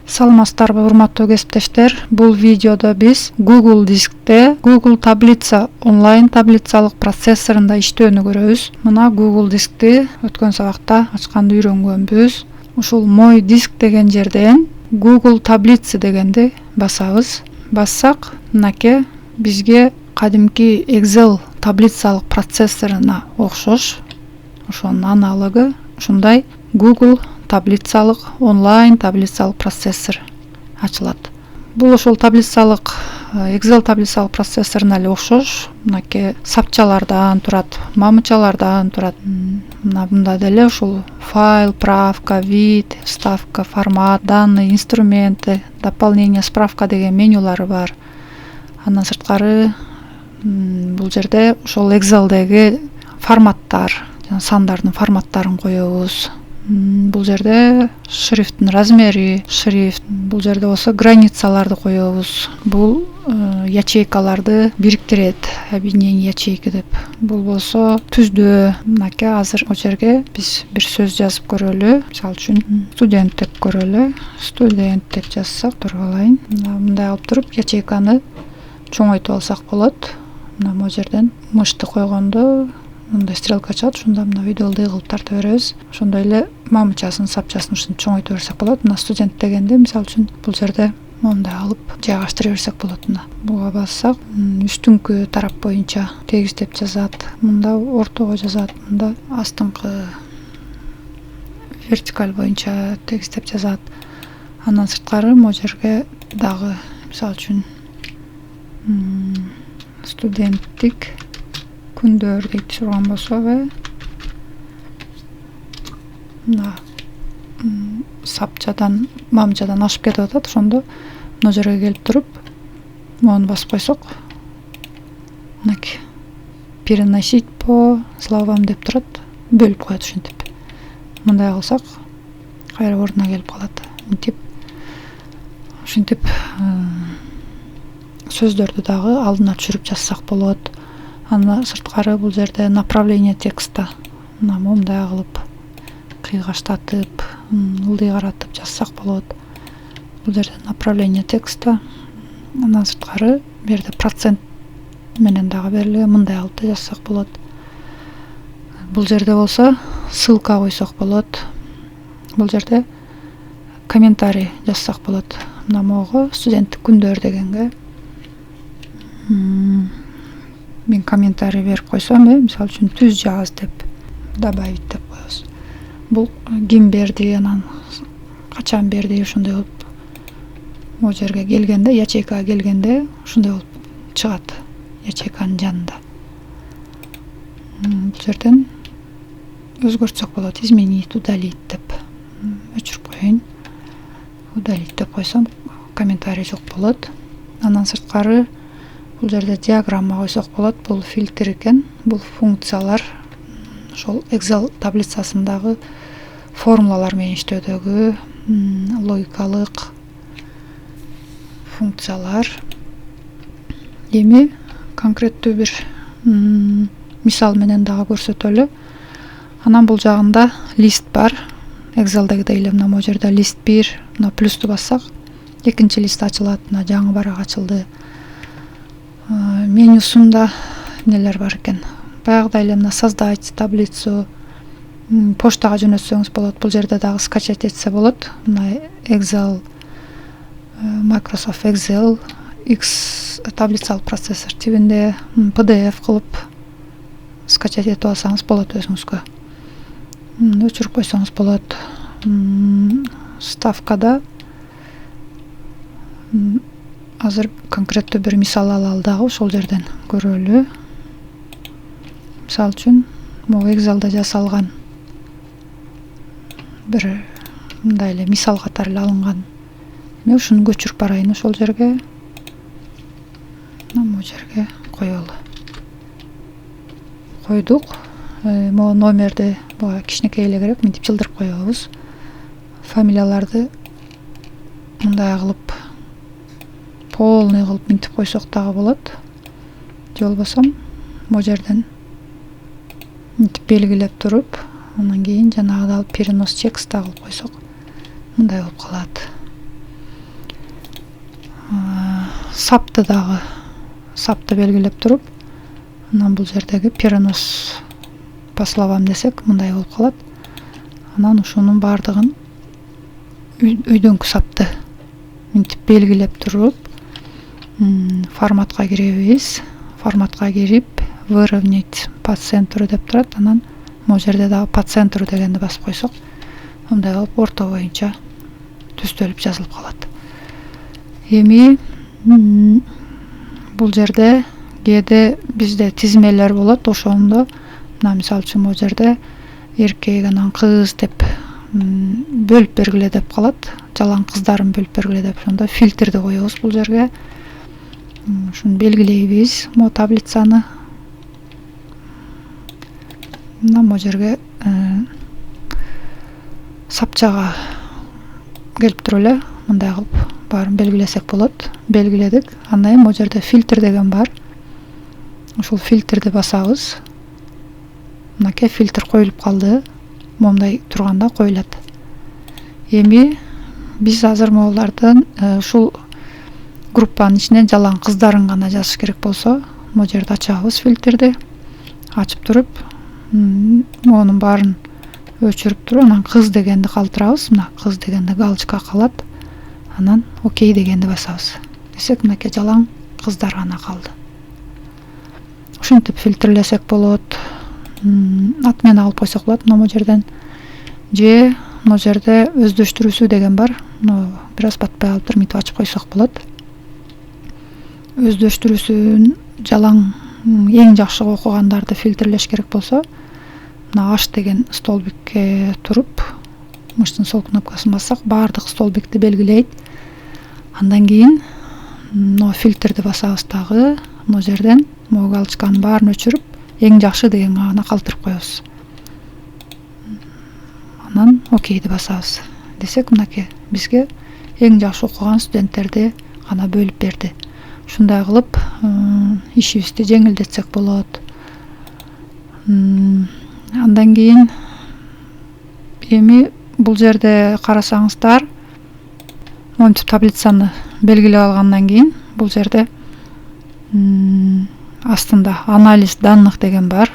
Саламатсыздарбы урматтуу кесиптештер. Бул видеодо биз Google дискте Google таблица онлайн таблицалык процессорунда иштөөнү көрөбүз. Мына Google дискти өткөн сабакта ачканды үйрөнгөнбүз. Ушул мой диск деген жерден Google таблица дегенди басабыз. Бассак, мынакей бизге кадимки Excel таблицалык процессоруна окшош, ошонун аналогу ушундай Google таблицалык онлайн таблицалык процессор ачылат. Бул ошол таблицалык Excel таблицалык процессоруна эле окшош. Мынакей сапчалардан турат, мамычалардан турат. Мына мында деле ушул файл, правка, вид, вставка, формат, данные, инструменты, дополнение, справка деген менюлары бар. Андан сырткары бул жерде ошол Excel'деги форматтар, сандардын форматтарын коебуз. Бул жерде шрифттин размери, бул жерде болсо границаларды коебуз. Бул ячейкаларды бириктирет, объединение ячейки деп. Бул болсо түздөө. Мынакей азыр о жерге биз бир сөз жазып көрөлү. Мисалы үчүн студент деп көрөлү. Студент деп жазсак тургалайын. Мындай алып туруп ячейканы чоңойтуп алсак болот. Мына могу жерден мышты койгондо мындай стрелка чыгат, ошондо мына үйдөлдүй кылып тарта беребиз. Ошондой эле мамычасын, сапчасын ушинтип чоңойто берсек болот. Мына студент дегенде мисалы үчүн бул жерде мондай алып жайгаштыра берсек болот. Мына буга бассак, үстүңкү тарап боюнча тегиздеп жазат. Мында ортого жазат, мында астыңкы вертикаль боюнча тегиздеп жазат. Андан сырткары могу жерге дагы мисалы үчүн студенттик күндөр дейт турган болсо, мына сапчадан, мамчадан ашып кетип атат. Ошондо мына жерге келип туруп, моуну басып койсок, мынакей переносить по словам деп турат, бөлүп коет ушинтип. Мындай кылсак, кайра ордуна келип калат. Ушинтип сөздөрдү дагы алдына түшүрүп жазсак болот. Андан сырткары бул жерде направление текста, мына мындай кылып кыйгаштатып, ылдый каратып жазсак болот. Бул жерде направление текста. Андан сырткары бу жерде процент менен дагы берилген, мындай алып да жазсак болот. Бул жерде болсо ссылка койсок болот. Бул жерде комментарий жазсак болот. Мына могу студенттик күндөр дегенге мен комментарий берип койсом, мисалы үчүн түз жаз деп добавить деп коебуз. Бул ким берди, анан качан берди, ошондой болуп могу жерге келгенде, ячейкага келгенде ушундай болуп чыгат ячейканын жанында. Бул жерден өзгөртсөк болот. Изменить, удалить деп өчүрүп коеюн. Удалить деп койсом комментарий жок болот. Андан сырткары бул жерде диаграмма койсок болот. Бул фильтр экен. Бул функциялар ошол Excel таблицасындагы формулалар менен иштөөдөгү логикалык функциялар. Эми конкреттүү бир мисал менен дагы көрсөтөлү. Анан бул жагында лист бар. Excel'дегидей эле мына могу жерде лист 1, мына плюсту бассак, экинчи лист ачылат. Мына жаңы барак ачылды. Менюсунда нелер бар экен. Баягыдай эле мына создать таблицу, поштага жөнөтсөңүз болот. Бул жерде дагы скачать этсе болот. Мына Excel, Microsoft Excel, X таблицалык процессор тибинде PDF кылып скачать этип алсаңыз болот өзүңүзгө. Өчүрүп койсоңуз болот. Ставкада азыр конкреттүү бир мисал алалы дагы ошол жерден көрөлү. Мисалы үчүн могу Excel'да жасалган бир мындай эле мисал катары эле алынган. Мен ушуну көчүрүп барайын ошол жерге. Могу жерге коелу. Койдук. Могу номерди буга кичинекей эле керек, мынтип жылдырып коебуз. Фамилияларды мындай кылып полный кылып мынтип койсок дагы болот. Же болбосо могу жерден мынтип белгилеп туруп, анан кийин жанагыда алып перенос текст кылып койсок мындай болуп калат. сапты белгилеп туруп, анан бул жердеги перенос по словам десек мындай болуп калат. Анан ушунун бардыгын өйдөңкү сапты мынтип белгилеп туруп, форматка киребиз. Форматка кирип, выровнять по центру деп турат. Анан могу жерде дагы по центру дегенди басып койсок, мындай болуп орто боюнча түстөлүп жазылып калат. Эми бул жерде кээде бизде тизмелер болот, ошондо мына мисалы үчүн могу жерде эркек анан кыз деп бөлүп бергиле деп калат. Жалаң кыздарын бөлүп бергиле деп, ошондо фильтрди коебуз бул жерге. Ушуну белгилейбиз, могу таблицаны. Мына могу жерге сапчага келип туруп эле мындай кылып баарын белгилесек болот. Белгиледик. Андан кийин могу жерде фильтр деген бар. Ушул фильтрди басабыз. Мынакей фильтр коюлуп калды. Момундай турганда коюлат. Эми биз азыр могулардан ушул группанын ичинен жалаң кыздарын гана жазыш керек болсо, могу жерде ачабыз фильтрди. Ачып туруп, монун баарын өчүрүп туруп, анан кыз дегенди калтырабыз. Мына кыз дегенде галочка калат. Анан окей дегенди басабыз. Десек, мынакей жалаң кыздар гана калды. Ушинтип фильтрлесек болот. Атмен алып койсок болот могу жерден. Же могу жерде өздөштүрүүсү деген бар. Бир аз батпай калыптыр, мынтип ачып койсок болот. Өздөштүрүүсүн жалаң эң жакшы окугандарды фильтрлеш керек болсо, мына H деген столбикке туруп, мыштын сол кнопкасын бассак, баардык столбикти белгилейт. Андан кийин мына фильтрди басабыз дагы, могу жерден могу галочканын баарын өчүрүп, эң жакшы дегенге гана калтырып коебуз. Анан окейди басабыз. Десек, мынакей бизге эң жакшы окуган студенттерди гана бөлүп берди. Ушундай кылып ишибизди жеңилдетсек болот. Андан кийин эми бул жерде карасаңыздар, монтип таблицаны белгилеп алгандан кийин бул жерде астында анализ данных деген бар.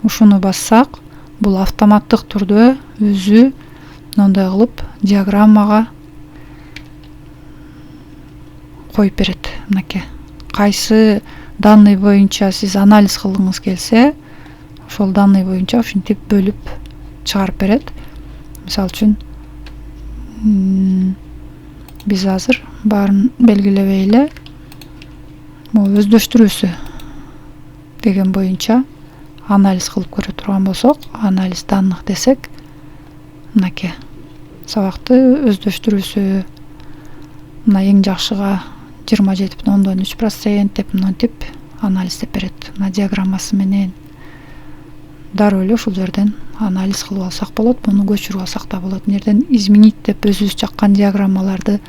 Ушуну бассак, бул автоматтык түрдө өзү мындай кылып диаграммага коюп берет. Мынакей кайсы данный боюнча сиз анализ кылгыңыз келсе, ошол данный боюнча ушинтип бөлүп чыгарып берет. Мисалы үчүн биз азыр баарын белгилебей эле могу өздөштүрүүсү деген боюнча анализ кылып көрө турган болсок, анализ данных десек, мынакей сабакты өздөштүрүүсү мына эң жакшыга 27,3% деп мынтип анализ деп берет. Мына диаграммасы менен дароо эле ушул жерден анализ кылып алсак болот, муну көчүрүп алсак да болот. Нерден изменить деп өзүбүз чаккан диаграммаларды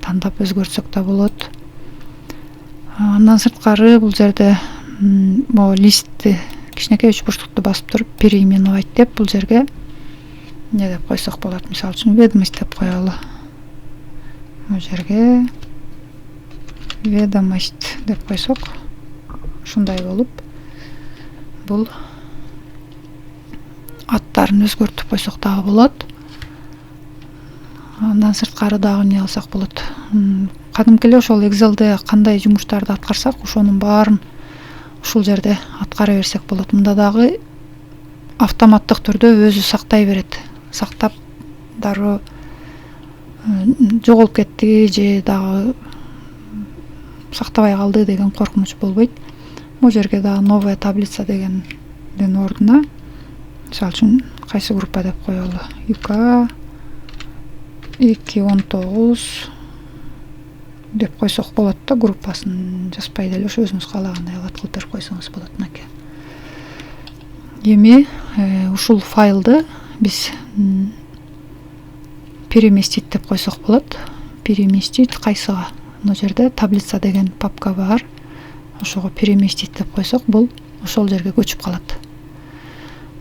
тандап өзгөртсөк да болот. Андан сырткары бул жерде могу листти кичинекей үч бурчтукту басып туруп переименовать деп бул жерге не деп койсок болот. Мисалы үчүн ведомость деп коелу. Бул жерге ведомость деп койсок, ушундай болуп бул аттарын өзгөртүп койсок дагы болот. Андан сырткары дагы не алсак болот. Кадимки эле ошол Excel'де кандай жумуштарды аткарсак, ошонун баарын ушул жерде аткара берсек болот. Мында дагы автоматтык түрдө өзү сактай берет. Сактап дароо жоголуп кетти же дагы сактабай калды деген коркунуч болбойт. Бул жерге дагы новая таблица дегендин ордуна мисалы үчүн кайсы группа деп коелу. ЮК 219 деп койсок болот да, группасын жазбай деле ошо өзүңүз каалагандай кылып кылдырып койсоңуз болот. Мынакей. Эми ушул файлды биз переместить деп койсок болот. Переместить кайсыга? Мына жерде таблица деген папка бар. Ошого переместить деп койсок, бул ошол жерге көчүп калат.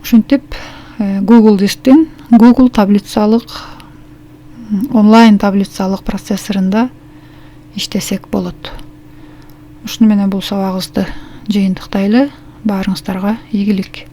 Ушинтип Google дисктин Google таблицалык онлайн таблицалык процессорунда иштесек болот. Ушуну менен бул сабагыбызды жыйынтыктайлы. Баарыңыздарга ийгилик.